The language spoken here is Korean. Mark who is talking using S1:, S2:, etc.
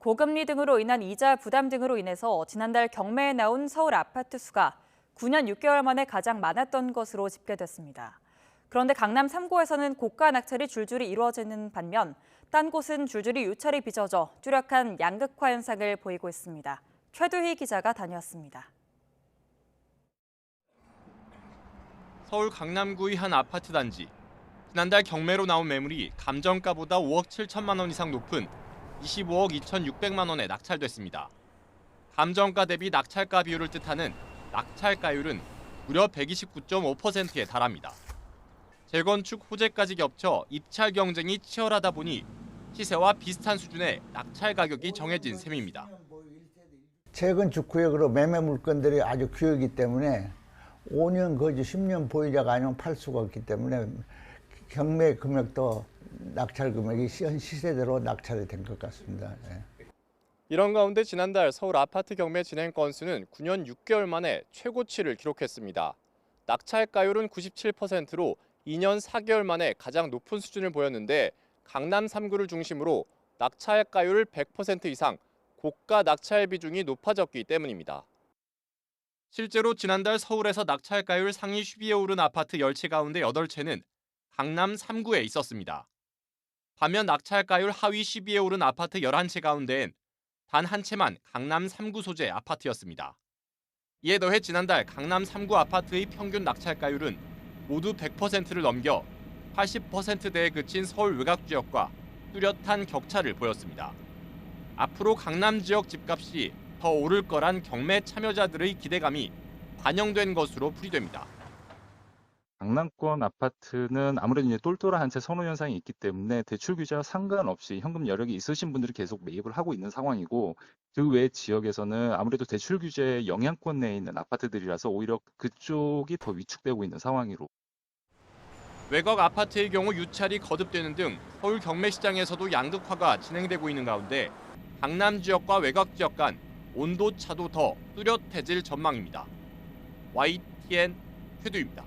S1: 고금리 등으로 인한 이자 부담 등으로 인해서 지난달 경매에 나온 서울 아파트 수가 9년 6개월 만에 가장 많았던 것으로 집계됐습니다. 그런데 강남 3구에서는 고가 낙찰이 줄줄이 이루어지는 반면 딴 곳은 줄줄이 유찰이 빚어져 뚜렷한 양극화 현상을 보이고 있습니다. 최두희 기자가 다녀왔습니다.
S2: 서울 강남구의 한 아파트 단지. 지난달 경매로 나온 매물이 감정가보다 5억 7천만 원 이상 높은 25억 2,600만 원에 낙찰됐습니다. 감정가 대비 낙찰가 비율을 뜻하는 낙찰가율은 무려 129.5%에 달합니다. 재건축 호재까지 겹쳐 입찰 경쟁이 치열하다 보니 시세와 비슷한 수준의 낙찰 가격이 정해진 셈입니다.
S3: 재건축 구역으로 매매 물건들이 아주 귀하기 때문에 5년 거지 10년 보유자가 아니면 팔 수가 없기 때문에 경매 금액도 낙찰 금액이 시세대로 낙찰이 된 것 같습니다.
S2: 이런 가운데 지난달 서울 아파트 경매 진행 건수는 9년 6개월 만에 최고치를 기록했습니다. 낙찰가율은 97%로 2년 4개월 만에 가장 높은 수준을 보였는데 강남 3구를 중심으로 낙찰가율 100% 이상 고가 낙찰 비중이 높아졌기 때문입니다. 실제로 지난달 서울에서 낙찰가율 상위 10위에 오른 아파트 10채 가운데 8채는 강남 3구에 있었습니다. 반면 낙찰가율 하위 10위에 오른 아파트 11채 가운데엔 단 한 채만 강남 3구 소재 아파트였습니다. 이에 더해 지난달 강남 3구 아파트의 평균 낙찰가율은 모두 100%를 넘겨 80%대에 그친 서울 외곽 지역과 뚜렷한 격차를 보였습니다. 앞으로 강남 지역 집값이 더 오를 거란 경매 참여자들의 기대감이 반영된 것으로 풀이됩니다.
S4: 강남권 아파트는 아무래도 이제 똘똘한 한 채 선호 현상이 있기 때문에 대출 규제와 상관없이 현금 여력이 있으신 분들이 계속 매입을 하고 있는 상황이고, 그 외 지역에서는 아무래도 대출 규제 영향권 내에 있는 아파트들이라서 오히려 그쪽이 더 위축되고 있는 상황으로.
S2: 외곽 아파트의 경우 유찰이 거듭되는 등 서울 경매 시장에서도 양극화가 진행되고 있는 가운데 강남 지역과 외곽 지역 간 온도 차도 더 뚜렷해질 전망입니다. YTN 최두입니다.